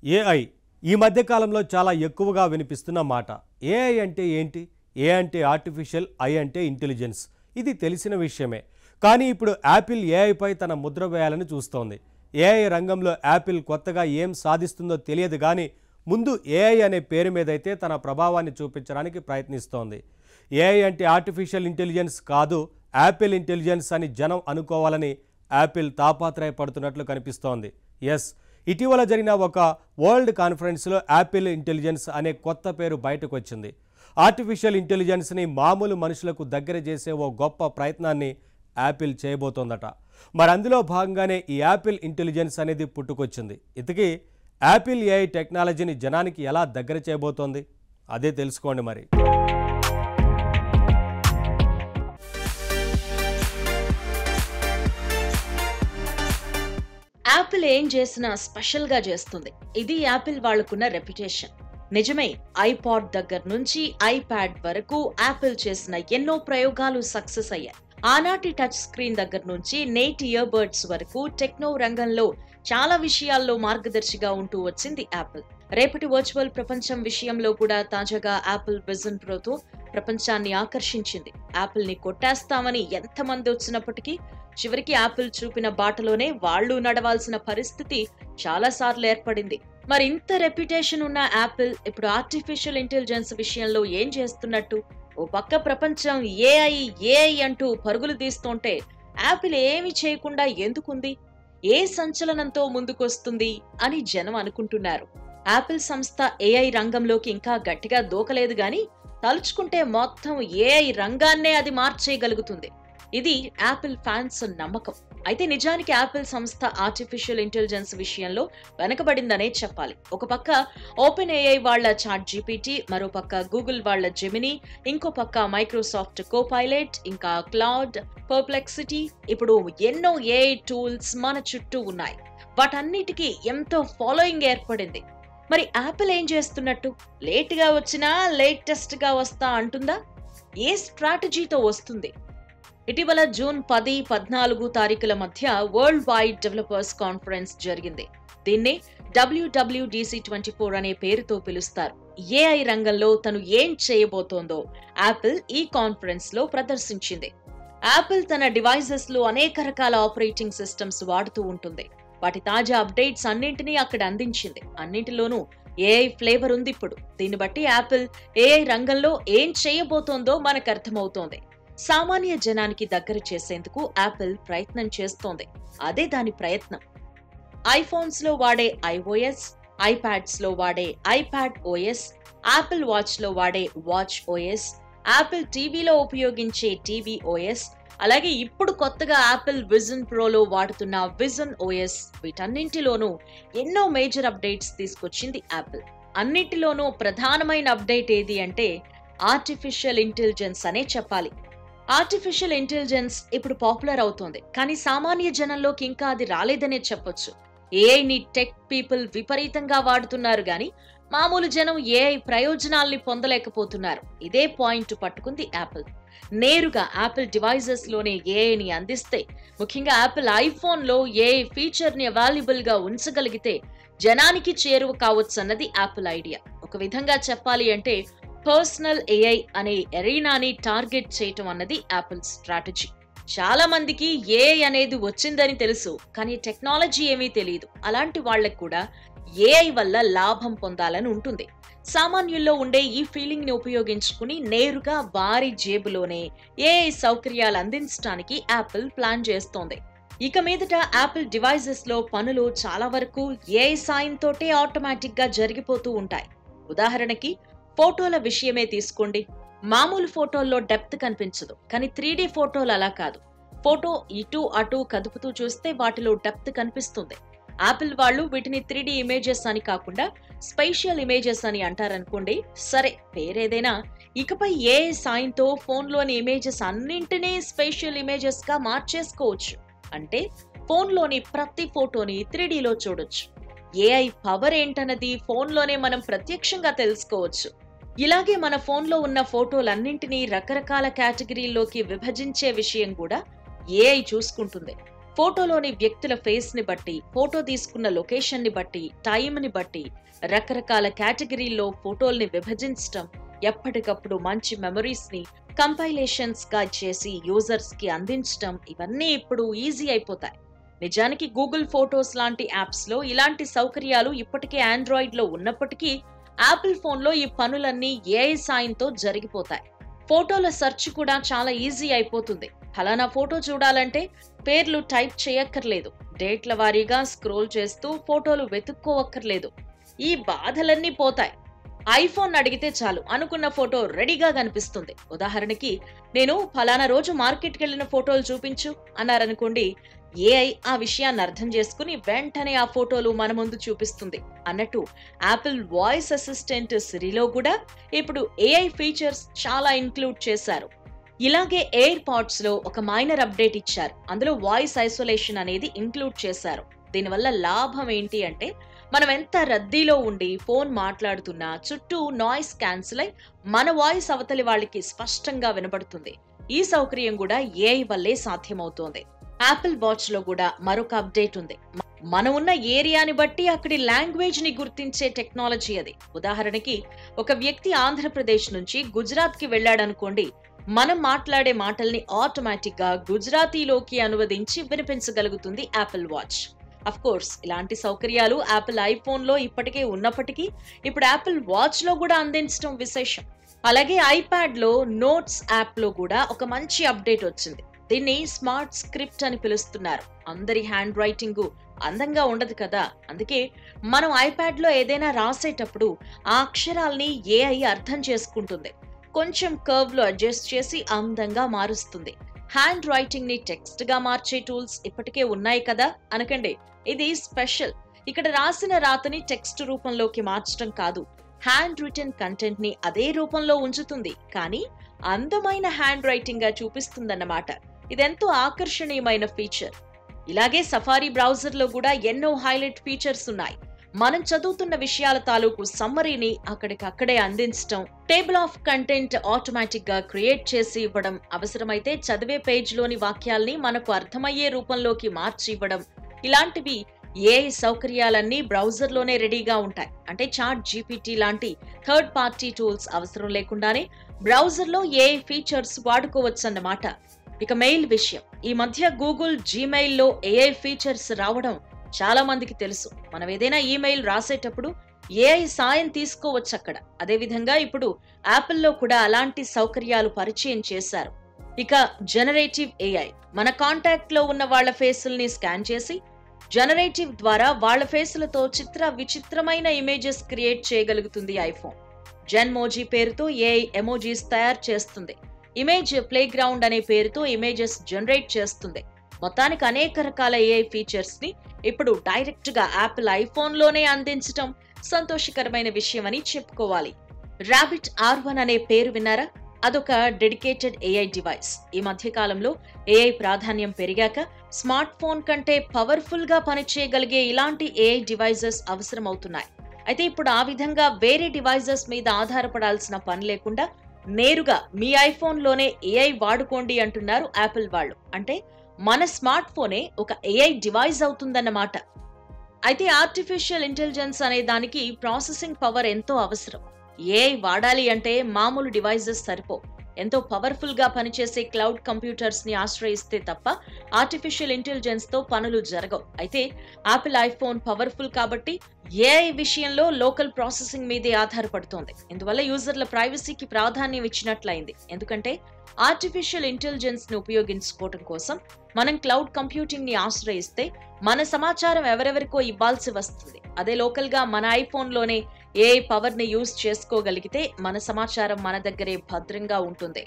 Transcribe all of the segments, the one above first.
AI ఈ మధ్య కాలంలో చాలా ఎక్కువగా వినిపిస్తున్న మాట. ఏఐ అంటే ఏంటి? ఏ అంటే ఆర్టిఫిషియల్, ఐ అంటే ఇంటెలిజెన్స్. ఇది తెలిసిన విషయమే. కానీ ఇప్పుడు యాపిల్ ఏఐపై తన ముద్ర వేయాలని చూస్తోంది. ఏఐ రంగంలో యాపిల్ కొత్తగా ఏం సాధిస్తుందో తెలియదు కానీ ముందు ఏఐ అనే పేరు మీదైతే తన ప్రభావాన్ని చూపించడానికి ప్రయత్నిస్తోంది. ఏఐ అంటే ఆర్టిఫిషియల్ ఇంటెలిజెన్స్ కాదు, యాపిల్ ఇంటెలిజెన్స్ అని జనం అనుకోవాలని యాపిల్ తాపత్రయపడుతున్నట్లు కనిపిస్తోంది. ఎస్, ఇటీవల జరిగిన ఒక వరల్డ్ కాన్ఫరెన్స్లో యాపిల్ ఇంటెలిజెన్స్ అనే కొత్త పేరు బయటకు వచ్చింది. ఆర్టిఫిషియల్ ఇంటెలిజెన్స్ని మామూలు మనుషులకు దగ్గర చేసే ఓ గొప్ప ప్రయత్నాన్ని యాపిల్ చేయబోతోందట. మరి అందులో భాగంగానే ఈ యాపిల్ ఇంటెలిజెన్స్ అనేది పుట్టుకొచ్చింది. ఇంతకీ యాపిల్ ఏఐ టెక్నాలజీని జనానికి ఎలా దగ్గర చేయబోతోంది? అదే తెలుసుకోండి మరి. యాపిల్ ఏం చేసినా స్పెషల్ గా చేస్తుంది. ఇది యాపిల్ వాళ్లకున్న రెప్యుటేషన్. నిజమే, ఐపాడ్ దగ్గర నుంచి ఐప్యాడ్ వరకు యాపిల్ చేసిన ఎన్నో ప్రయోగాలు సక్సెస్ అయ్యాయి. ఆనాటి టచ్ స్క్రీన్ దగ్గర నుంచి నేటి ఇయర్ బడ్స్ వరకు టెక్నో రంగంలో చాలా విషయాల్లో మార్గదర్శిగా ఉంటూ వచ్చింది యాపిల్. రేపటి వర్చువల్ ప్రపంచం విషయంలో కూడా తాజాగా యాపిల్ విజన్ ప్రోతో ప్రపంచాన్ని ఆకర్షించింది. యాపిల్ ని కొట్టేస్తామని ఎంతమంది వచ్చినప్పటికీ చివరికి యాపిల్ చూపిన బాటలోనే వాళ్లు నడవాల్సిన పరిస్థితి చాలా సార్లు ఏర్పడింది. మరి ఇంత రెప్యుటేషన్ ఉన్న యాపిల్ ఇప్పుడు ఆర్టిఫిషియల్ ఇంటెలిజెన్స్ విషయంలో ఏం చేస్తున్నట్టు? ఓ పక్క ప్రపంచం ఏఐ ఏఐ అంటూ పరుగులు తీస్తుంటే యాపిల్ ఏమి చేయకుండా ఎందుకుంది? ఏ సంచలనంతో ముందుకొస్తుంది అని జనం అనుకుంటున్నారు. యాపిల్ సంస్థ ఏఐ రంగంలోకి ఇంకా గట్టిగా దూకలేదు గాని తలుచుకుంటే మొత్తం ఏఐ రంగాన్నే అది మార్చేయగలుగుతుంది. ఇది యాపిల్ ఫ్యాన్స్ నమ్మకం. అయితే నిజానికి యాపిల్ సంస్థ ఆర్టిఫిషియల్ ఇంటెలిజెన్స్ విషయంలో వెనకబడిందనే చెప్పాలి. ఒక పక్క ఓపెన్ ఏఐ వాళ్ల చాట్ జీపీటీ, మరో పక్క గూగుల్ వాళ్ల జెమినీ, ఇంకో పక్క మైక్రోసాఫ్ట్ కోపైలట్, ఇంకా క్లౌడ్, పర్ప్లెక్సిటీ, ఇప్పుడు ఎన్నో ఏఐ టూల్స్ మన చుట్టూ ఉన్నాయి. వాటన్నిటికీ ఎంతో ఫాలోయింగ్ ఏర్పడింది. మరి యాపిల్ ఏం చేస్తున్నట్టు? లేట్ గా వచ్చినా లేటెస్ట్ గా వస్తా అంటుందా? ఏ స్ట్రాటజీతో వస్తుంది? ఇటీవల జూన్ 10-14 తారీఖుల మధ్య వరల్డ్ వైడ్ డెవలపర్స్ కాన్ఫరెన్స్ జరిగింది. దీన్ని WWDC24 అనే పేరుతో పిలుస్తారు. ఏఐ రంగంలో తను ఏం చేయబోతోందో యాపిల్ ఈ కాన్ఫరెన్స్ లో ప్రదర్శించింది. యాపిల్ తన డివైసెస్ లో అనేక రకాల ఆపరేటింగ్ సిస్టమ్స్ వాడుతూ ఉంటుంది. వాటి తాజా అప్డేట్స్ అన్నింటినీ అక్కడ అందించింది. అన్నింటిలోనూ ఏఐ ఫ్లేవర్ ఉంది. ఇప్పుడు దీన్ని బట్టి యాపిల్ ఏఐ రంగంలో ఏం చేయబోతోందో మనకు అర్థమవుతోంది. సామాన్య జనానికి దగ్గర చేసేందుకు యాపిల్ ప్రయత్నం చేస్తోంది. అదే దాని ప్రయత్నం. ఐఫోన్స్ లో వాడే ఐఓఎస్, ఐప్యాడ్స్ లో వాడే ఐప్యాడ్ ఓఎస్, యాపిల్ వాచ్ లో వాడే వాచ్ ఓఎస్, యాపిల్ టీవీలో ఉపయోగించే టీవీ ఓఎస్, అలాగే ఇప్పుడు కొత్తగా యాపిల్ విజన్ ప్రోలో వాడుతున్న విజన్ ఓఎస్, వీటన్నింటిలోనూ ఎన్నో మేజర్ అప్డేట్స్ తీసుకొచ్చింది యాపిల్. అన్నిటిలోనూ ప్రధానమైన అప్డేట్ ఏది అంటే ఆర్టిఫిషియల్ ఇంటెలిజెన్స్ అనే చెప్పాలి. ఆర్టిఫిషియల్ ఇంటెలిజెన్స్ ఇప్పుడు పాపులర్ అవుతోంది, కానీ సామాన్య జనంలోకి ఇంకా అది రాలేదనే చెప్పొచ్చు. ఏఐని టెక్ పీపుల్ విపరీతంగా వాడుతున్నారు గాని మామూలు జనం ఏఐ ప్రయోజనాల్ని పొందలేకపోతున్నారు. ఇదే పాయింట్ పట్టుకుంది యాపిల్. నేరుగా యాపిల్ డివైజెస్ లోనే ఏఐని అందిస్తే, ముఖ్యంగా యాపిల్ ఐఫోన్ లో ఏఐ ఫీచర్ ని అవైలబుల్ గా ఉంచగలిగితే జనానికి చేరువ కావచ్చన్నది యాపిల్ ఐడియా. ఒక విధంగా చెప్పాలి అంటే పర్సనల్ ఏఐ అనే ఎరీనాని టార్గెట్ చేయటం అన్నది యాపిల్ స్ట్రాటజీ. చాలా మందికి ఏఐ అనేది వచ్చిందని తెలుసు, కానీ టెక్నాలజీ ఏమీ తెలియదు. అలాంటి వాళ్లకు కూడా ఏఐ వల్ల లాభం పొందాలని ఉంటుంది. సామాన్యుల్లో ఉండే ఈ ఫీలింగ్ ని ఉపయోగించుకుని నేరుగా వారి జేబులోనే ఏఐ సౌకర్యాలు అందించడానికి యాపిల్ ప్లాన్ చేస్తోంది. ఇక మీదట యాపిల్ డివైజెస్ లో పనులు చాలా వరకు ఏఐ సాయంతోటే ఆటోమేటిక్ గా జరిగిపోతూ ఉంటాయి. ఉదాహరణకి ఫోటోల విషయమే తీసుకోండి. మామూలు ఫోటోల్లో డెప్త్ కనిపించదు, కానీ 3D ఫోటోలు అలా కాదు. ఫోటో ఇటు అటు కదుపుతూ చూస్తే వాటిలో డెప్త్ కనిపిస్తుంది. యాపిల్ వాళ్ళు వీటిని 3D ఇమేజెస్ అని కాకుండా స్పేషియల్ ఇమేజెస్ అని అంటారనుకోండి. సరే, పేరేదైనా ఇకపై ఏఐ సాయంతో ఫోన్లోని ఇమేజెస్ అన్నింటినీ స్పేషియల్ ఇమేజెస్ గా మార్చేసుకోవచ్చు. అంటే ఫోన్లోని ప్రతి ఫోటోని 3Dలో చూడొచ్చు. ఏఐ పవర్ ఏంటన్నది ఫోన్లోనే మనం ప్రత్యక్షంగా తెలుసుకోవచ్చు. ఇలాగే మన ఫోన్లో ఉన్న ఫోటోలన్నింటినీ రకరకాల కేటగిరీల్లోకి విభజించే విషయం కూడా ఏఐ చూసుకుంటుంది. ఫోటోలోని వ్యక్తుల ఫేస్ ని బట్టి, ఫోటో తీసుకున్న లొకేషన్ ని బట్టి, టైం ని బట్టి రకరకాల కేటగిరీల్లో ఫోటోల్ని విభజించటం, ఎప్పటికప్పుడు మంచి మెమరీస్ ని కంపైలేషన్స్ గా చేసి యూజర్స్ కి అందించటం, ఇవన్నీ ఇప్పుడు ఈజీ అయిపోతాయి. నిజానికి గూగుల్ ఫోటోస్ లాంటి యాప్స్ లో ఇలాంటి సౌకర్యాలు ఇప్పటికే ఆండ్రాయిడ్ లో ఉన్నప్పటికీ యాపిల్ ఫోన్ లో ఈ పనులన్నీ ఏఐ సాయంతో జరిగిపోతాయి. ఫోటోల సెర్చ్ కూడా చాలా ఈజీ అయిపోతుంది. ఫలానా ఫోటో చూడాలంటే పేర్లు టైప్ చేయక్కర్లేదు, డేట్ల వారీగా స్క్రోల్ చేస్తూ ఫోటోలు వెతుక్కోవక్కర్లేదు. ఈ బాధలన్నీ పోతాయి. ఐఫోన్ అడిగితే చాలు, అనుకున్న ఫోటో రెడీగా కనిపిస్తుంది. ఉదాహరణకి నేను ఫలానా రోజు మార్కెట్కి వెళ్ళిన ఫోటోలు చూపించు అన్నారనుకోండి, ఏఐ ఆ విషయాన్ని అర్థం చేసుకుని వెంటనే ఆ ఫోటోలు మన ముందు చూపిస్తుంది. అన్నట్టు యాపిల్ వాయిస్ అసిస్టెంట్ సిరిలో కూడా ఇప్పుడు ఏఐ ఫీచర్స్ చాలా ఇంక్లూడ్ చేశారు. ఇలాగే ఎయిర్ పాడ్స్ లో ఒక మైనర్ అప్డేట్ ఇచ్చారు. అందులో వాయిస్ ఐసోలేషన్ అనేది ఇంక్లూడ్ చేశారు. దీనివల్ల లాభం ఏంటి అంటే, మనం ఎంత రద్దీలో ఉండి ఫోన్ మాట్లాడుతున్నా చుట్టూ నాయిస్ క్యాన్సిల్ అయి మన వాయిస్ అవతలి వాళ్ళకి స్పష్టంగా వినబడుతుంది. ఈ సౌకర్యం కూడా ఏఐ వల్లే సాధ్యమవుతోంది. యాపిల్ వాచ్ లో కూడా మరొక అప్డేట్ ఉంది. మనం ఉన్న ఏరియాని బట్టి అక్కడి లాంగ్వేజ్ ని గుర్తించే టెక్నాలజీ అది. ఉదాహరణకి ఒక వ్యక్తి ఆంధ్రప్రదేశ్ నుంచి గుజరాత్ కి వెళ్ళాడనుకోండి, మనం మాట్లాడే మాటల్ని ఆటోమేటిక్ గా గుజరాతీలోకి అనువదించి వినిపించగలుగుతుంది యాపిల్ వాచ్. అఫ్ కోర్స్ ఇలాంటి సౌకర్యాలు యాపిల్ ఐఫోన్ లో ఇప్పటికే ఉన్నప్పటికీ ఇప్పుడు యాపిల్ వాచ్ లో కూడా అందించడం విశేషం. అలాగే ఐప్యాడ్ లో నోట్స్ యాప్ లో కూడా ఒక మంచి అప్డేట్ వచ్చింది. దీన్ని స్మార్ట్ స్క్రిప్ట్ అని పిలుస్తున్నారు. అందరి హ్యాండ్ రైటింగ్ అందంగా ఉండదు కదా, అందుకే మనం ఐప్యాడ్ లో ఏదైనా రాసేటప్పుడు ఆ అక్షరాల్ని ఏఐ అర్థం చేసుకుంటుంది. కొంచెం కర్వ్ లో అడ్జస్ట్ చేసి అందంగా మారుస్తుంది. హ్యాండ్ రైటింగ్ ని టెక్స్ట్ గా మార్చే టూల్స్ ఇప్పటికే ఉన్నాయి కదా అనకండి, ఇది స్పెషల్. ఇక్కడ రాసిన రాతని టెక్స్ట్ రూపంలోకి మార్చడం కాదు, హ్యాండ్ రిటన్ కంటెంట్ ని అదే రూపంలో ఉంచుతుంది, కానీ అందమైన హ్యాండ్ రైటింగ్ గా చూపిస్తుందన్నమాట. ఇదెంతో ఆకర్షణీయమైన ఫీచర్. ఇలాగే సఫారీ బ్రౌజర్ లో కూడా ఎన్నో హైలైట్ ఫీచర్స్ ఉన్నాయి. మనం చదువుతున్న విషయాల తాలూకు సమ్మరీని అక్కడికక్కడే అందించడం, టేబుల్ ఆఫ్ కంటెంట్ ఆటోమేటిక్ గా క్రియేట్ చేసి ఇవ్వడం, అవసరమైతే చదివే పేజ్ లోని వాక్యాల్ని మనకు అర్థమయ్యే రూపంలోకి మార్చి ఇవ్వడం, ఇలాంటివి ఏఐ సౌకర్యాలన్నీ బ్రౌజర్ లోనే రెడీగా ఉంటాయి. అంటే చాట్ జీపీటీ లాంటి థర్డ్ పార్టీ టూల్స్ అవసరం లేకుండానే బ్రౌజర్ లో ఏఐ ఫీచర్స్ వాడుకోవచ్చన్నమాట. ఇక మెయిల్ విషయం, ఈ మధ్య గూగుల్ జీమెయిల్ లో ఏఐ ఫీచర్స్ రావడం చాలా మందికి తెలుసు. మనం ఏదైనా ఈమెయిల్ రాసేటప్పుడు ఏఐ సాయం తీసుకోవచ్చు అక్కడ. అదేవిధంగా ఇప్పుడు యాపిల్లో కూడా అలాంటి సౌకర్యాలు పరిచయం చేశారు. ఇక జనరేటివ్ ఏఐ, మన కాంటాక్ట్ లో ఉన్న వాళ్ళ ఫేసుల్ని స్కాన్ చేసి జనరేటివ్ ద్వారా వాళ్ళ ఫేసులతో విచిత్రమైన ఇమేజెస్ క్రియేట్ చేయగలుగుతుంది ఐఫోన్. జెన్మోజీ పేరుతో ఏఐ ఎమోజీస్ తయారు చేస్తుంది. ఇమేజ్ ప్లే గ్రౌండ్ అనే పేరుతో ఇమేజెస్ జనరేట్ చేస్తుంది. మొత్తానికి అనేక రకాల ఏఐ ఫీచర్స్ ని ఇప్పుడు డైరెక్ట్ గా యాపిల్ ఐఫోన్ లోనే అందించడం సంతోషకరమైన విషయం అని చెప్పుకోవాలి. రాబిట్ R1 అనే పేరు విన్నారా? అదొక డెడికేటెడ్ ఏఐ డివైస్. ఈ మధ్య కాలంలో ఏఐ ప్రాధాన్యం పెరిగాక స్మార్ట్ ఫోన్ కంటే పవర్ఫుల్ గా పనిచేయగలిగే ఇలాంటి ఏఐ డివైజెస్ అవసరం అవుతున్నాయి. అయితే ఇప్పుడు ఆ విధంగా వేరే డివైజెస్ మీద ఆధారపడాల్సిన పని లేకుండా నేరుగా మీ ఐఫోన్ లోనే ఏఐ వాడుకోండి అంటున్నారు యాపిల్ వాళ్ళు. అంటే మన స్మార్ట్ ఫోనే ఒక ఏఐ డివైస్ అవుతుందన్నమాట. అయితే ఆర్టిఫిషియల్ ఇంటెలిజెన్స్ అనే దానికి ప్రాసెసింగ్ పవర్ ఎంతో అవసరం. ఏఐ వాడాలి అంటే మామూలు డివైజెస్ సరిపో. ఎంతో పవర్ఫుల్ గా పనిచేసే క్లౌడ్ కంప్యూటర్స్ ని ఆశ్రయిస్తే తప్ప ఆర్టిఫిషియల్ ఇంటెలిజెన్స్ తో పనులు జరగవు. అయితే యాపిల్ ఐఫోన్ పవర్ఫుల్ కాబట్టి ఏఐ విషయంలో లోకల్ ప్రాసెసింగ్ మీదే ఆధారపడుతోంది. ఇందువల్ల యూజర్ల ప్రైవసీకి ప్రాధాన్యం ఇచ్చినట్లయింది. ఎందుకంటే ఆర్టిఫిషియల్ ఇంటెలిజెన్స్ ని ఉపయోగించుకోవడం కోసం మనం క్లౌడ్ కంప్యూటింగ్ ని ఆశ్రయిస్తే మన సమాచారం ఎవరెవరికో ఇవ్వాల్సి వస్తుంది. అదే లోకల్ గా మన ఐఫోన్ లోనే ఏఐ పవర్ ని యూజ్ చేసుకోగలిగితే మన సమాచారం మన దగ్గరే భద్రంగా ఉంటుంది.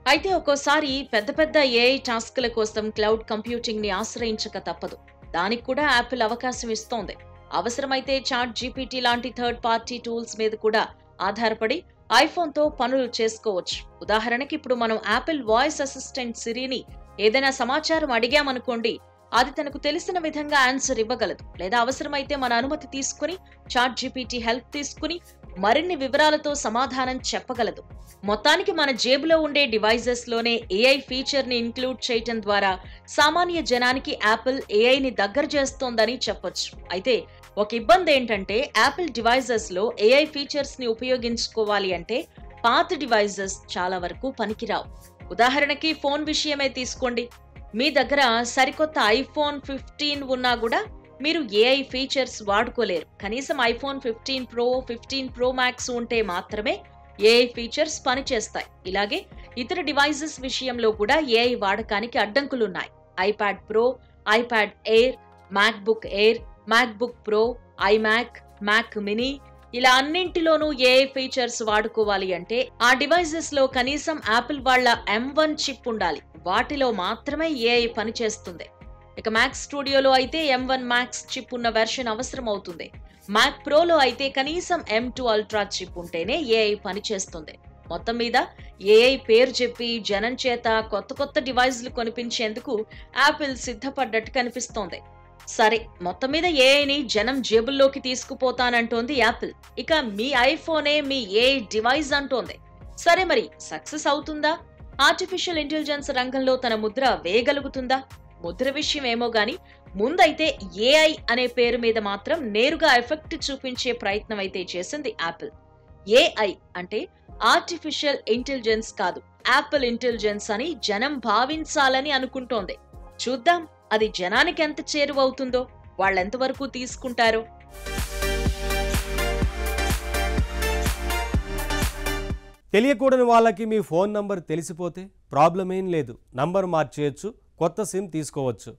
అయితే ఒక్కోసారి పెద్ద పెద్ద ఏఐ టాస్క్ల కోసం క్లౌడ్ కంప్యూటింగ్ ని ఆశ్రయించక తప్పదు. దానికి కూడా యాపిల్ అవకాశం ఇస్తోంది. అవసరమైతే చాట్ జీపీటీ లాంటి థర్డ్ పార్టీ టూల్స్ మీద కూడా ఆధారపడి ఐఫోన్ తో పనులు చేసుకోవచ్చు. ఉదాహరణకి ఇప్పుడు మనం యాపిల్ వాయిస్ అసిస్టెంట్ సిరిని ఏదైనా సమాచారం అడిగామనుకోండి, అది తనకు తెలిసిన విధంగా ఆన్సర్ ఇవ్వగలదు. లేదా అవసరమైతే మన అనుమతి తీసుకుని చాట్ జీపీటీ హెల్ప్ తీసుకుని మరిన్ని వివరాలతో సమాధానం చెప్పగలదు. మొత్తానికి మన జేబులో ఉండే డివైజెస్ లోనే ఏఐ ఫీచర్ ని ఇంక్లూడ్ చేయటం ద్వారా సామాన్య జనానికి యాపిల్ ఏఐని దగ్గర చేస్తోందని చెప్పొచ్చు. అయితే ఒక ఇబ్బంది ఏంటంటే యాపిల్ డివైజెస్ లో ఏఐ ఫీచర్స్ ని ఉపయోగించుకోవాలి అంటే పాత డివైజెస్ చాలా వరకు పనికిరావు. ఉదాహరణకి ఫోన్ విషయమే తీసుకోండి. మీ దగ్గర సరికొత్త ఐఫోన్ 15 ఉన్నా కూడా మీరు ఏఐ ఫీచర్స్ వాడుకోలేరు. కనీసం ఐఫోన్ 15 ప్రో, 15 ప్రో మ్యాక్స్ ఉంటే మాత్రమే ఏఐ ఫీచర్స్ పనిచేస్తాయి. ఇలాగే ఇతర డివైజెస్ విషయంలో కూడా ఏఐ వాడకానికి అడ్డంకులున్నాయి. IPad Pro, iPad Air, MacBook Air, MacBook Pro, iMac, Mac mini ఇలా అన్నింటిలోనూ ఏఐ ఫీచర్స్ వాడుకోవాలి అంటే ఆ డివైజెస్ లో కనీసం యాపిల్ వాళ్ళ M1 చిప్ ఉండాలి. వాటిలో మాత్రమే ఏఐ పనిచేస్తుంది. ఇక మ్యాక్ స్టూడియోలో అయితే M1 మ్యాక్స్ చిప్ ఉన్న వెర్షన్ అవసరం అవుతుంది. మ్యాక్ ప్రోలో అయితే కనీసం M2 అల్ట్రా చిప్ ఉంటేనే ఏఐ పనిచేస్తుంది. మొత్తం మీద ఏఐ పేరు చెప్పి జనం చేత కొత్త డివైజ్లు కొనిపించేందుకు యాపిల్ సిద్ధపడ్డట్టు కనిపిస్తోంది. సరే, మొత్తం మీద ఏఐని జనం జేబుల్లోకి తీసుకుపోతానంటోంది యాపిల్. ఇక మీ ఐఫోనే మీ ఏఐ డివైజ్ అంటోంది. సరే, మరి సక్సెస్ అవుతుందా? ఆర్టిఫిషియల్ ఇంటెలిజెన్స్ రంగంలో తన ముద్ర వేయగలుగుతుందా? ముద్ర విషయం ఏమో గాని ముందైతే ఏఐ అనే పేరు మీద మాత్రం నేరుగా ఎఫెక్ట్ చూపించే ప్రయత్నం అయితే చేసింది యాపిల్. ఏఐ అంటే ఆర్టిఫిషియల్ ఇంటెలిజెన్స్ కాదు, యాపిల్ ఇంటెలిజెన్స్ అని జనం భావించాలని అనుకుంటోంది. చూద్దాం అది జనానికి ఎంత చేరువవుతుందో, వాళ్ళెంతవరకు తీసుకుంటారో. తెలియకూడని వాళ్ళకి మీ ఫోన్ నంబర్ తెలిసిపోతే ప్రాబ్లం ఏం లేదు, నంబర్ మార్చేయచ్చు, కొత్త సిమ్ తీసుకోవచ్చు.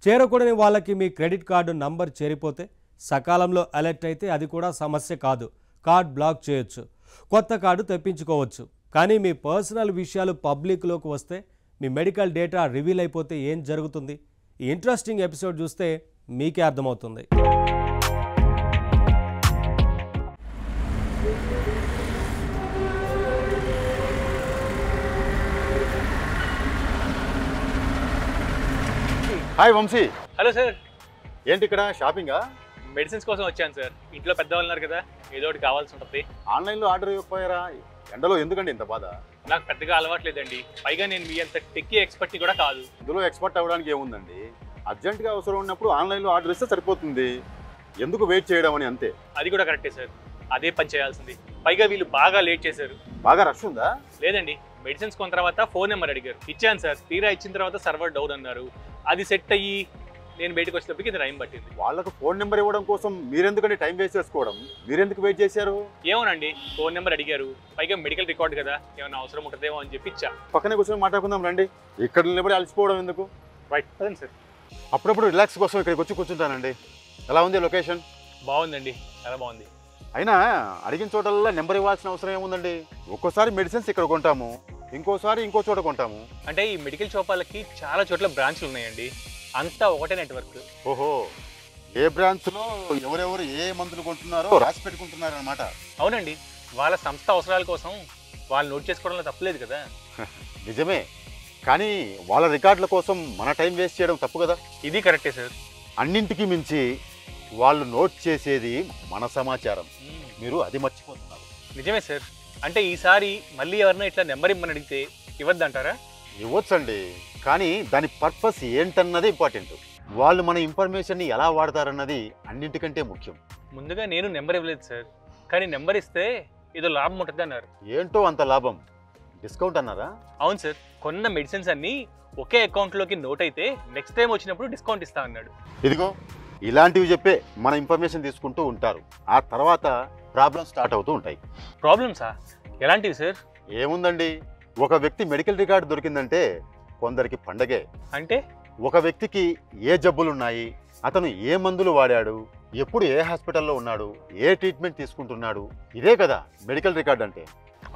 చేరకూడని వాళ్ళకి మీ క్రెడిట్ కార్డు నంబర్ చేరిపోతే సకాలంలో అలర్ట్ అయితే అది కూడా సమస్య కాదు, కార్డ్ బ్లాక్ చేయొచ్చు, కొత్త కార్డు తెప్పించుకోవచ్చు. కానీ మీ పర్సనల్ విషయాలు పబ్లిక్లోకి వస్తే, మీ మెడికల్ డేటా రివీల్ అయిపోతే ఏం జరుగుతుంది? ఈ ఇంట్రెస్టింగ్ ఎపిసోడ్ చూస్తే మీకే అర్థమవుతుంది. హాయ్ వంశీ. Hello sir. ఏంటి ఇక్కడ షాపింగా? మెడిసిన్స్ కోసం వచ్చాను సార్. ఇంట్లో పెద్దవాళ్ళు ఉన్నారు కదా, ఏదో ఒకటి కావాల్సి ఉంటుంది. ఆన్లైన్లో ఆర్డర్ ఇవ్వకపోయారా? ఎండలో ఎందుకండి ఇంత బాధ? నాకు పెద్దగా అలవాట్లేదండి. పైగా నేను మీ అంత టెక్కీ ఎక్స్పర్ట్ని కూడా కాదు. ఇందులో ఎక్స్పర్ట్ అవ్వడానికి ఏముందండి? అర్జెంటుగా అవసరం ఉన్నప్పుడు ఆన్లైన్లో ఆర్డర్ ఇస్తే సరిపోతుంది. ఎందుకు వెయిట్ చేయడం అని, అంతే. అది కూడా కరెక్టే సార్, అదే పని చేయాల్సింది. పైగా వీళ్ళు బాగా లేట్ చేశారు. బాగా రష్ ఉందా? లేదండి, మెడిసిన్స్ కొన్న తర్వాత ఫోన్ నెంబర్ అడిగారు, ఇచ్చాను సార్. తీరా ఇచ్చిన తర్వాత సర్వర్ డౌన్ అన్నారు. అది సెట్ అయ్యి నేను బయటకు వచ్చేటప్పటికి ఇది టైం పట్టింది. వాళ్ళకు ఫోన్ నెంబర్ ఇవ్వడం కోసం మీరెందుకంటే టైం వేస్ట్ చేసుకోవడం? మీరెందుకు వెయిట్ చేశారు? ఏమోనండి, ఫోన్ నెంబర్ అడిగారు, పైగా మెడికల్ రికార్డ్ కదా, ఏమైనా అవసరం ఉంటుందేమో అని చెప్పి ఇచ్చా. పక్కనే కూర్చొని మాట్లాడుకుందాం రండి. ఇక్కడ నిలబడి అలసిపోవడం ఎందుకు? రైట్, అదండి సార్. అప్పుడప్పుడు రిలాక్స్ కోసం ఇక్కడికి వచ్చి కూర్చుంటానండి. ఎలా ఉంది లొకేషన్? బాగుందండి, చాలా బాగుంది. అయినా అడిగిన చోటల్లా నెంబర్ ఇవ్వాల్సిన అవసరం ఏముందండి? ఒక్కోసారి మెడిసిన్స్ ఇక్కడ కొంటాము, ఇంకోసారి ఇంకో చోట కొంటాము. అంటే ఈ మెడికల్ షాప్ వాళ్ళకి చాలా చోట్ల బ్రాంచ్లు ఉన్నాయండి, అంతా ఒకటే నెట్వర్క్. ఓహో, ఏ బ్రాంచ్లో ఎవరెవరు ఏ మందులు కొంటున్నారో రాసి పెట్టుకుంటున్నారు అనమాట. అవునండి, వాళ్ళ సంస్థ అవసరాల కోసం వాళ్ళు నోట్ చేసుకోవడంలో తప్పులేదు కదా. నిజమే, కానీ వాళ్ళ రికార్డుల కోసం మన టైం వేస్ట్ చేయడం తప్పు కదా. ఇది కరెక్టే సార్. అన్నింటికి మించి వాళ్ళు నోట్ చేసేది మన సమాచారం. మీరు అది మర్చిపోతున్నారు. నిజమే సార్. అంటే ఈసారి మళ్ళీ ఎవరైనా ఇట్లా నెంబర్ ఇమ్మని అడిగితే ఇవ్వద్దంటారా? ఇవ్వచ్చండి, కానీ దాని పర్పస్ ఏంటన్నది ఇంపార్టెంట్. వాళ్ళు మన ఇన్ఫర్మేషన్ని ఎలా వాడతారన్నది అన్నింటికంటే ముఖ్యం. ముందుగా నేను నెంబర్ ఇవ్వలేదు సార్, కానీ నెంబర్ ఇస్తే ఏదో లాభం ఉంటుంది అన్నారు. ఏంటో అంత లాభం? డిస్కౌంట్ అన్నారా? అవును సార్, కొన్న మెడిసిన్స్ అన్నీ ఒకే అకౌంట్లోకి నోట్ అయితే నెక్స్ట్ టైం వచ్చినప్పుడు డిస్కౌంట్ ఇస్తా అన్నాడు. ఇదిగో ఇలాంటివి చెప్పే మన ఇన్ఫర్మేషన్ తీసుకుంటూ ఉంటారు. ఆ తర్వాత ప్రాబ్లమ్స్ స్టార్ట్ అవుతూ ఉంటాయి. ప్రాబ్లమ్సా? ఎలాంటివి సార్? ఏముందండి, ఒక వ్యక్తి మెడికల్ రికార్డు దొరికిందంటే కొందరికి పండగే. అంటే ఒక వ్యక్తికి ఏ జబ్బులున్నాయి, అతను ఏ మందులు వాడాడు, ఎప్పుడు ఏ హాస్పిటల్లో ఉన్నాడు, ఏ ట్రీట్మెంట్ తీసుకుంటున్నాడు, ఇదే కదా మెడికల్ రికార్డ్ అంటే.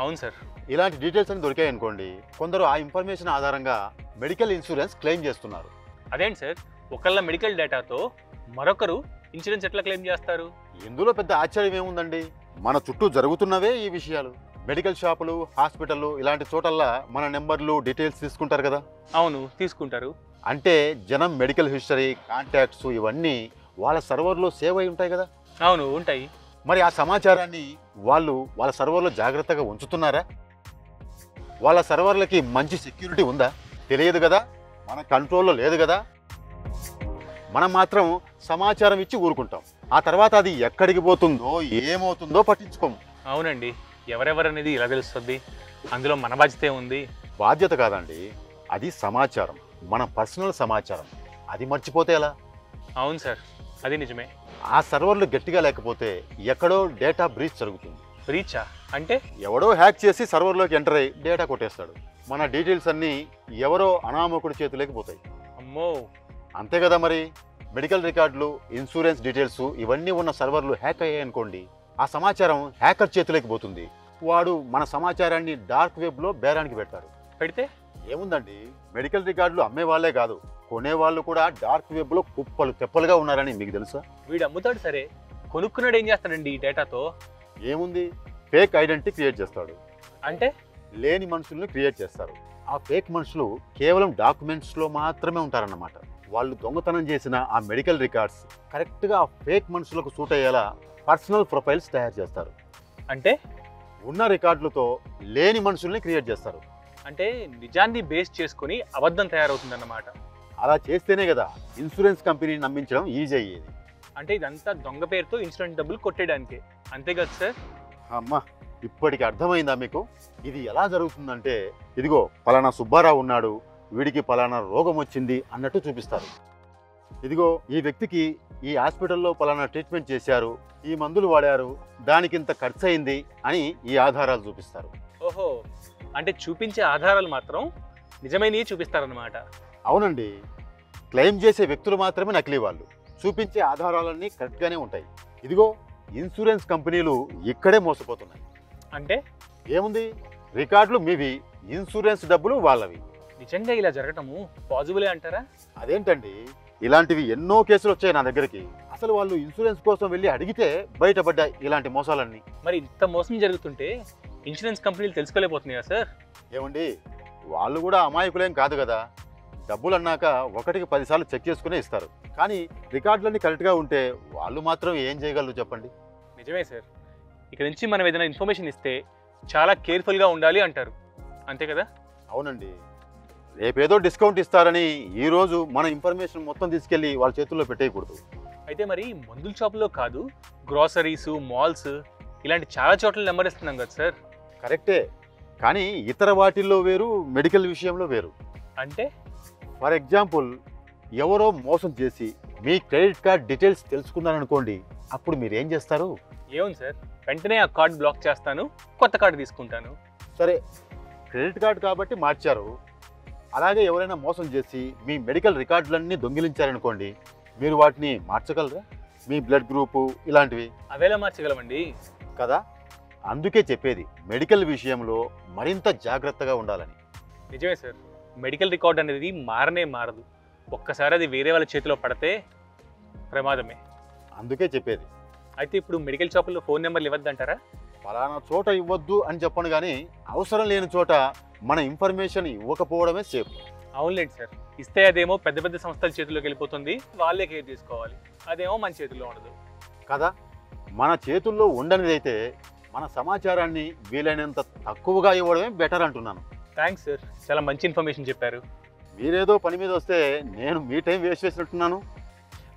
అవును సార్. ఇలాంటి డీటెయిల్స్ అని దొరికాయనుకోండి, కొందరు ఆ ఇన్ఫర్మేషన్ ఆధారంగా మెడికల్ ఇన్సూరెన్స్ క్లెయిమ్ చేస్తున్నారు. అదేంటి సార్, ఒకళ్ళ మెడికల్ డేటాతో మరొకరు ఇన్సూరెన్స్ ఎట్లా క్లెయిమ్ చేస్తారు? ఇందులో పెద్ద ఆశ్చర్యం ఏముందండి, మన చుట్టూ జరుగుతున్నవే ఈ విషయాలు. మెడికల్ షాపులు, హాస్పిటళ్ళు ఇలాంటి చోటల్లా మన నెంబర్లు, డీటెయిల్స్ తీసుకుంటారు కదా. అవును, తీసుకుంటారు. అంటే జనం మెడికల్ హిస్టరీ, కాంటాక్ట్స్ ఇవన్నీ వాళ్ళ సర్వర్లో సేవ్ అయి ఉంటాయి కదా. అవును, ఉంటాయి. మరి ఆ సమాచారాన్ని వాళ్ళు వాళ్ళ సర్వర్లో జాగ్రత్తగా ఉంచుతున్నారా? వాళ్ళ సర్వర్లకి మంచి సెక్యూరిటీ ఉందా? తెలియదు కదా, మన కంట్రోల్లో లేదు కదా. మనం మాత్రం సమాచారం ఇచ్చి ఊరుకుంటాం. ఆ తర్వాత అది ఎక్కడికి పోతుందో ఏమవుతుందో పట్టించుకోము. అవునండి, ఎవరెవరనేది ఇలా తెలుస్తుంది? అందులో మన బాధ్యత ఉంది. బాధ్యత కాదండి, అది సమాచారం, మన పర్సనల్ సమాచారం. అది మర్చిపోతే ఎలా? అవును సార్, అది నిజమే. ఆ సర్వర్లు గట్టిగా లేకపోతే ఎక్కడో డేటా బ్రీచ్ జరుగుతుంది. బ్రీచా అంటే? ఎవడో హ్యాక్ చేసి సర్వర్లోకి ఎంటర్ అయ్యి డేటా కొట్టేస్తాడు. మన డీటెయిల్స్ అన్నీ ఎవరో అనామకుడి చేతిలోకి పోతాయి. అమ్మో. అంతే కదా మరి. మెడికల్ రికార్డులు, ఇన్సూరెన్స్ డీటెయిల్స్ ఇవన్నీ ఉన్న సర్వర్లు హ్యాక్ అయ్యాయి అనుకోండి, ఆ సమాచారం హ్యాకర్ చేతిలోకి పోతుంది. వాడు మన సమాచారాన్ని డార్క్ వెబ్లో బేరానికి పెడతాడు. పెడితే ఏముందండి, మెడికల్ రికార్డులు అమ్మే వాళ్ళే కాదు, కొనేవాళ్ళు కూడా డార్క్ వెబ్లో కుప్పలు తెప్పలుగా ఉన్నారని మీకు తెలుసా? వీడు అమ్ముతాడు సరే, కొనుక్కున్నాడు ఏం చేస్తాడండి ఈ డేటాతో? ఏముంది, ఫేక్ ఐడెంటిటీ క్రియేట్ చేస్తాడు. అంటే లేని మనుషులను క్రియేట్ చేస్తారు. ఆ ఫేక్ మనుషులు కేవలం డాక్యుమెంట్స్లో మాత్రమే ఉంటారన్నమాట. వాళ్ళు దొంగతనం చేసిన ఆ మెడికల్ రికార్డ్స్ కరెక్ట్గా ఆ ఫేక్ మనుషులకు సూట్ అయ్యేలా పర్సనల్ ప్రొఫైల్స్ తయారు చేస్తారు. అంటే ఉన్న రికార్డులతో లేని మనుషుల్ని క్రియేట్ చేస్తారు. అంటే నిజాన్ని బేస్ చేసుకుని అబద్ధం తయారవుతుందన్నమాట. అలా చేస్తేనే కదా ఇన్సూరెన్స్ కంపెనీని నమ్మించడం ఈజీ అయ్యేది. అంటే ఇదంతా దొంగ పేరుతో ఇన్సూరెన్స్ డబ్బులు కొట్టేయడానికి, అంతే కదా సార్? అమ్మా, ఇప్పటికి అర్థమైందా మీకు? ఇది ఎలా జరుగుతుందంటే, ఇదిగో పలానా సుబ్బారావు ఉన్నాడు, వీడికి పలానా రోగం వచ్చింది అన్నట్టు చూపిస్తారు. ఇదిగో ఈ వ్యక్తికి ఈ హాస్పిటల్లో పలానా ట్రీట్మెంట్ చేశారు, ఈ మందులు వాడారు, దానికింత ఖర్చు అయింది అని ఈ ఆధారాలు చూపిస్తారు. ఓహో, అంటే చూపించే ఆధారాలు మాత్రం నిజమైనవి చూపిస్తారన్నమాట. అవునండి, క్లెయిమ్ చేసే వ్యక్తులు మాత్రమే నకిలీ వాళ్ళు, చూపించే ఆధారాలన్నీ కరెక్ట్గానే ఉంటాయి. ఇదిగో ఇన్సూరెన్స్ కంపెనీలు ఇక్కడే మోసపోతున్నాయి. అంటే ఏముంది, రికార్డులు మీవి, ఇన్సూరెన్స్ డబ్బులు వాళ్ళవి. నిజంగా ఇలా జరగటము పాజిబులే అంటారా? అదేంటండి, ఇలాంటివి ఎన్నో కేసులు వచ్చాయి నా దగ్గరికి. అసలు వాళ్ళు ఇన్సూరెన్స్ కోసం వెళ్ళి అడిగితే బయటపడ్డాయి ఇలాంటి మోసాలన్నీ. మరి ఇంత మోసం జరుగుతుంటే ఇన్సూరెన్స్ కంపెనీలు తెలుసుకోలేకపోతున్నాయా సార్? ఏమండి, వాళ్ళు కూడా అమాయకులేం కాదు కదా. డబ్బులు అన్నాక ఒకటికి 10 సార్లు చెక్ చేసుకునే ఇస్తారు. కానీ రికార్డులన్నీ కరెక్ట్గా ఉంటే వాళ్ళు మాత్రం ఏం చేయగలరు చెప్పండి? నిజమే సార్. ఇక నుంచి మనం ఏదైనా ఇన్ఫర్మేషన్ ఇస్తే చాలా కేర్ఫుల్గా ఉండాలి అంటారు, అంతే కదా? అవునండి, రేపేదో డిస్కౌంట్ ఇస్తారని ఈరోజు మన ఇన్ఫర్మేషన్ మొత్తం తీసుకెళ్ళి వాళ్ళ చేతుల్లో పెట్టేయకూడదు. అయితే మరి మందుల షాపులో కాదు, గ్రోసరీస్, మాల్స్ ఇలాంటి చాలా చోట్ల నెంబర్ ఇస్తున్నాం కదా సార్? కరెక్టే, కానీ ఇతర వాటిల్లో వేరు, మెడికల్ విషయంలో వేరు. అంటే ఫర్ ఎగ్జాంపుల్, ఎవరో మోసం చేసి మీ క్రెడిట్ కార్డ్ డీటెయిల్స్ తెలుసుకున్నారనుకోండి, అప్పుడు మీరు ఏం చేస్తారు? ఏముంది సార్, వెంటనే ఆ కార్డ్ బ్లాక్ చేస్తాను, కొత్త కార్డు తీసుకుంటాను. సరే, క్రెడిట్ కార్డ్ కాబట్టి మార్చారు. అలాగే ఎవరైనా మోసం చేసి మీ మెడికల్ రికార్డులన్నీ దొంగిలించారనుకోండి, మీరు వాటిని మార్చగలరా? మీ బ్లడ్ గ్రూపు ఇలాంటివి అవేలా మార్చగలమండి కదా. అందుకే చెప్పేది, మెడికల్ విషయంలో మరింత జాగ్రత్తగా ఉండాలని. నిజమే సార్, మెడికల్ రికార్డ్ అనేది మారనే మారదు. ఒక్కసారి అది వేరే వాళ్ళ చేతిలో పడితే ప్రమాదమే. అందుకే చెప్పేది. అయితే ఇప్పుడు మెడికల్ షాపుల్లో ఫోన్ నెంబర్లు ఇవ్వద్దంటారా? ఫలానా చోట ఇవ్వద్దు అని చెప్పను, కానీ అవసరం లేని చోట మన ఇన్ఫర్మేషన్ ఇవ్వకపోవడమే సేఫ్. అవునులేండి సార్, ఇస్తే అదేమో పెద్ద పెద్ద సంస్థల చేతిలోకి వెళ్ళిపోతుంది, వాళ్ళే కేర్ తీసుకోవాలి. అదేమో మన చేతుల్లో ఉండదు కదా. మన చేతుల్లో ఉండనిదైతే మన సమాచారాన్ని వీలైనంత తక్కువగా ఇవ్వడమే బెటర్ అంటున్నాను. థ్యాంక్స్ సార్, చాలా మంచి ఇన్ఫర్మేషన్ చెప్పారు. మీరేదో పని మీద వస్తే నేను మీ టైం వేస్ట్ చేసినట్టున్నాను.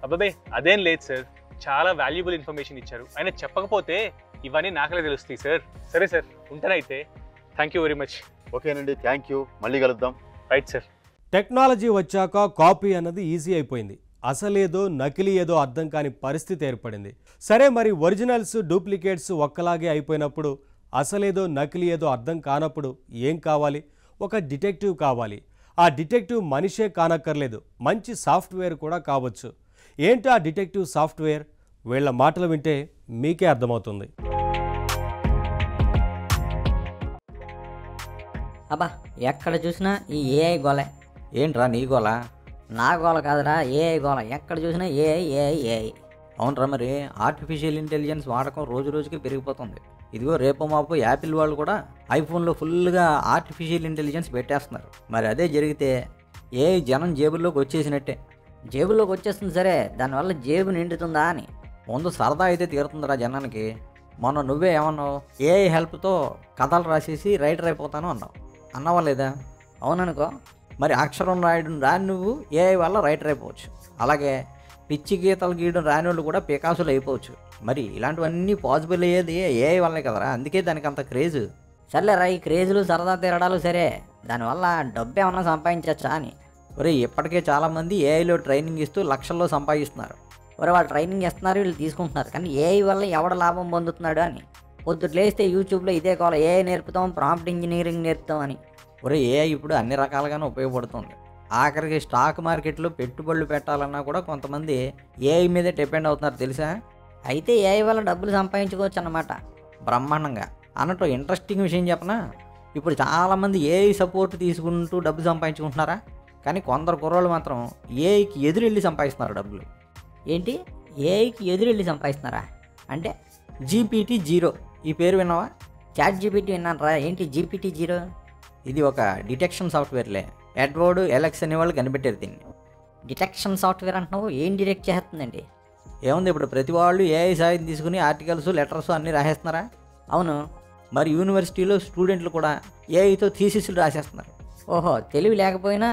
అబ్బాబే అదేం లేదు సార్, చాలా వాల్యుబుల్ ఇన్ఫర్మేషన్ ఇచ్చారు. ఆయన చెప్పకపోతే ఇవన్నీ నాకలే తెలుస్తాయి సార్. సరే సార్, ఉంటానైతే. Thank you very much. ఓకేనండి, థ్యాంక్ యూ, మళ్ళీ కలుద్దాం. Right sir. టెక్నాలజీ వచ్చాక కాపీ అన్నది ఈజీ అయిపోయింది. అసలేదో నకిలీ ఏదో అర్థం కాని పరిస్థితి ఏర్పడింది. సరే, మరి ఒరిజినల్స్ డూప్లికేట్స్ ఒక్కలాగే అయిపోయినప్పుడు, అసలేదో నకిలీ ఏదో అర్థం కానప్పుడు ఏం కావాలి? ఒక డిటెక్టివ్ కావాలి. ఆ డిటెక్టివ్ మనిషే కానక్కర్లేదు, మంచి సాఫ్ట్వేర్ కూడా కావచ్చు. ఏంటి ఆ డిటెక్టివ్ సాఫ్ట్వేర్? వీళ్ళ మాటలు వింటే మీకే అర్థమవుతుంది. అబ్బా, ఎక్కడ చూసినా ఈ ఏఐ గోలే. ఏంట్రా నీ గోల? నా గోల కాదురా, ఏఐ గోల. ఎక్కడ చూసినా ఏఐ ఏఐ ఏఐ. అవునరా, మరి ఆర్టిఫిషియల్ ఇంటెలిజెన్స్ వాడకం రోజు రోజుకి పెరిగిపోతుంది. ఇదిగో రేపు మాపు యాపిల్ వాళ్ళు కూడా ఐఫోన్లో ఫుల్గా ఆర్టిఫిషియల్ ఇంటెలిజెన్స్ పెట్టేస్తున్నారు. మరి అదే జరిగితే ఏఐ జనం జేబుల్లోకి వచ్చేసినట్టే. జేబుల్లోకి వచ్చేస్తుంది సరే, దానివల్ల జేబు నిండుతుందా అని. ముందు సరదా అయితే తీరుతుందిరా జనానికి. మొన్న నువ్వే ఏమన్నావు, ఏఐ హెల్ప్తో కథలు రాసేసి రైటర్ అయిపోతాను అన్నావా లేదా? అవుననుకో. మరి అక్షరం రాయడం రాని నువ్వు ఏఐ వల్ల రైటర్ అయిపోవచ్చు. అలాగే పిచ్చి గీతలు గీయడం రాని వాళ్ళు కూడా పికాసులు అయిపోవచ్చు. మరి ఇలాంటివన్నీ పాసిబుల్ అయ్యేది ఏఐ వల్లే కదరా, అందుకే దానికి అంత క్రేజ్. సర్లేరా, ఈ క్రేజులు సరదా తిరగడాలు సరే, దానివల్ల డబ్బు ఏమన్నా సంపాదించచ్చా అని. ఒరే ఇప్పటికే చాలామంది ఏఐలో ట్రైనింగ్ ఇస్తూ లక్షల్లో సంపాదిస్తున్నారు. ఒరే వాళ్ళు ట్రైనింగ్ ఇస్తున్నారు, వీళ్ళు తీసుకుంటున్నారు, కానీ ఏఐ వల్ల ఎవడ లాభం పొందుతున్నాడు అని. పొద్దుట్లు లేస్తే యూట్యూబ్లో ఇదే కావాలి, ఏఐ నేర్పుతాం, ప్రాంప్ట్ ఇంజనీరింగ్ నేర్పుతాం అని. ఒరే ఏఐ ఇప్పుడు అన్ని రకాలుగానే ఉపయోగపడుతుంది. ఆఖరికి స్టాక్ మార్కెట్లో పెట్టుబడులు పెట్టాలన్నా కూడా కొంతమంది ఏఐ మీదే డిపెండ్ అవుతున్నారు తెలుసా? అయితే ఏఐ వల్ల డబ్బులు సంపాదించుకోవచ్చు అన్నమాట. బ్రహ్మాండంగా. అన్నట్టు ఇంట్రెస్టింగ్ విషయం చెప్పనా, ఇప్పుడు చాలామంది ఏఐ సపోర్ట్ తీసుకుంటూ డబ్బు సంపాదించుకుంటున్నారా, కానీ కొందరు కుర్రోళ్ళు మాత్రం ఏఐకి ఎదురెళ్ళి సంపాదిస్తున్నారు డబ్బులు. ఏంటి, ఏఐకి ఎదురెళ్ళి సంపాదిస్తున్నారా? అంటే GPT-0 ఈ పేరు విన్నావా? చాట్ జీపీటీ విన్నాను రా. ఏంటి GPT-0? ఇది ఒక డిటెక్షన్ సాఫ్ట్వేర్లే. ఎడ్వర్డ్ ఎలెక్స్ అనే వాళ్ళు కనిపెట్టారు దీన్ని. డిటెక్షన్ సాఫ్ట్వేర్ అంటున్నావు, ఏం డిటెక్ట్ చేస్తుందండి? ఏముంది, ఇప్పుడు ప్రతి వాళ్ళు ఏఐ సాయం తీసుకుని ఆర్టికల్స్ లెటర్స్ అన్నీ రాసేస్తున్నారా? అవును. మరి యూనివర్సిటీలో స్టూడెంట్లు కూడా ఏఐతో థీసిస్లు రాసేస్తున్నారు. ఓహో, తెలివి లేకపోయినా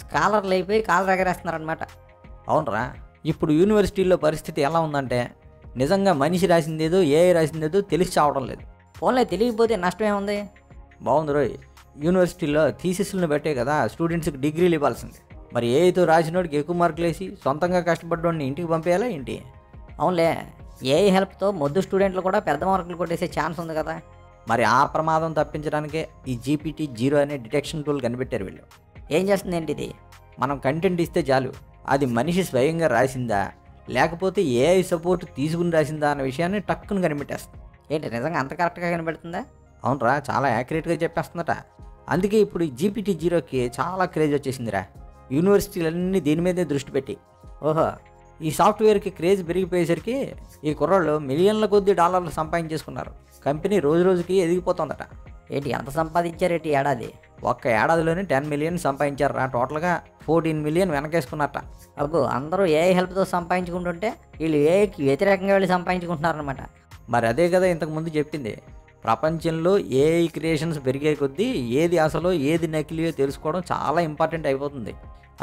స్కాలర్లు అయిపోయి కాలు ఎగరేస్తున్నారనమాట. అవునరా, ఇప్పుడు యూనివర్సిటీల్లో పరిస్థితి ఎలా ఉందంటే నిజంగా మనిషి రాసిందేదో ఏఐ రాసిందేదో తెలిసి చావడం లేదు. ఫోన్లో తెలియకపోతే నష్టం ఏముంది? బాగుంది రోయ్. యూనివర్సిటీలో థీసిస్లను పెట్టే కదా స్టూడెంట్స్కి డిగ్రీలు ఇవ్వాల్సింది. మరి ఏఐతో రాసినోడికి ఎక్కువ మార్కులు వేసి సొంతంగా కష్టపడ్డోడిని ఇంటికి పంపేయాలా ఏంటి? అవునులే, ఏఐ హెల్ప్తో మొద్దు స్టూడెంట్లు కూడా పెద్ద మార్కులు కొట్టేసే ఛాన్స్ ఉంది కదా. మరి ఆ ప్రమాదం తప్పించడానికే ఈ GPT-0 అనే డిటెక్షన్ టూల్ కనిపెట్టారు వీళ్ళు. ఏం చేస్తుంది ఏంటి ఇది? మనం కంటెంట్ ఇస్తే చాలు, అది మనిషి స్వయంగా రాసిందా లేకపోతే ఏఐ సపోర్ట్ తీసుకుని రాసిందా అన్న విషయాన్ని టక్కుని కనిపెట్టేస్తుంది. ఏంటి నిజంగా అంత కరెక్ట్గా కనిపెడుతుందా? అవునరా, చాలా యాక్యురేట్గా చెప్పేస్తుందట. అందుకే ఇప్పుడు ఈ GPT-0కి చాలా క్రేజ్ వచ్చేసిందిరా. యూనివర్సిటీలన్నీ దీని మీదే దృష్టి పెట్టి. ఓహో, ఈ సాఫ్ట్వేర్కి క్రేజ్ పెరిగిపోయేసరికి ఈ కుర్రాళ్ళు మిలియన్ల కొద్ది డాలర్లు సంపాదించేసుకున్నారు. కంపెనీ రోజు రోజుకి ఎదిగిపోతుందట. ఏంటి ఎంత సంపాదించారేంటి ఏడాది? ఒక్క ఏడాదిలోనే 10 మిలియన్ సంపాదించారా. టోటల్గా 14 మిలియన్ వెనకేసుకున్నారట. అబ్బో, అందరూ ఏఐ హెల్ప్తో సంపాదించుకుంటుంటే వీళ్ళు ఏఐకి వ్యతిరేకంగా వెళ్ళి సంపాదించుకుంటున్నారనమాట. మరి అదే కదా ఇంతకుముందు చెప్పింది, ప్రపంచంలో ఏఐ క్రియేషన్స్ పెరిగే కొద్దీ ఏది అసలు ఏది నకిలీయో తెలుసుకోవడం చాలా ఇంపార్టెంట్ అయిపోతుంది.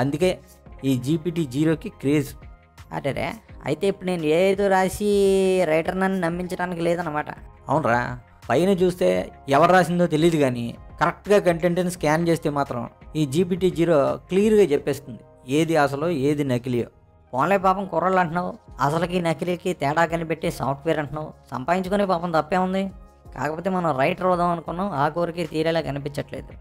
అందుకే ఈ GPT-0కి క్రేజ్. అటే, అయితే ఇప్పుడు నేను ఏఐతో రాసి రైటర్ నన్ను నమ్మించడానికి లేదన్నమాట. అవునరా, పైన చూస్తే ఎవరు రాసిందో తెలియదు కానీ కరెక్ట్గా కంటెంట్ని స్కాన్ చేస్తే మాత్రం ఈ GPT-0 క్లియర్గా చెప్పేస్తుంది ఏది అసలు ఏది నకిలీయో. ఫోన్లే పాపం కుర్రలు అంటున్నావు, అసలుకి నకిలీకి తేడా కనిపెట్టే సాఫ్ట్వేర్ అంటున్నావు. సంపాదించుకునే పాపం తప్పే ఉంది. కాకపోతే మనం రైటర్ అవుదాం అనుకున్నాం, ఆ కోరిక తీరేలా కనిపించట్లేదు.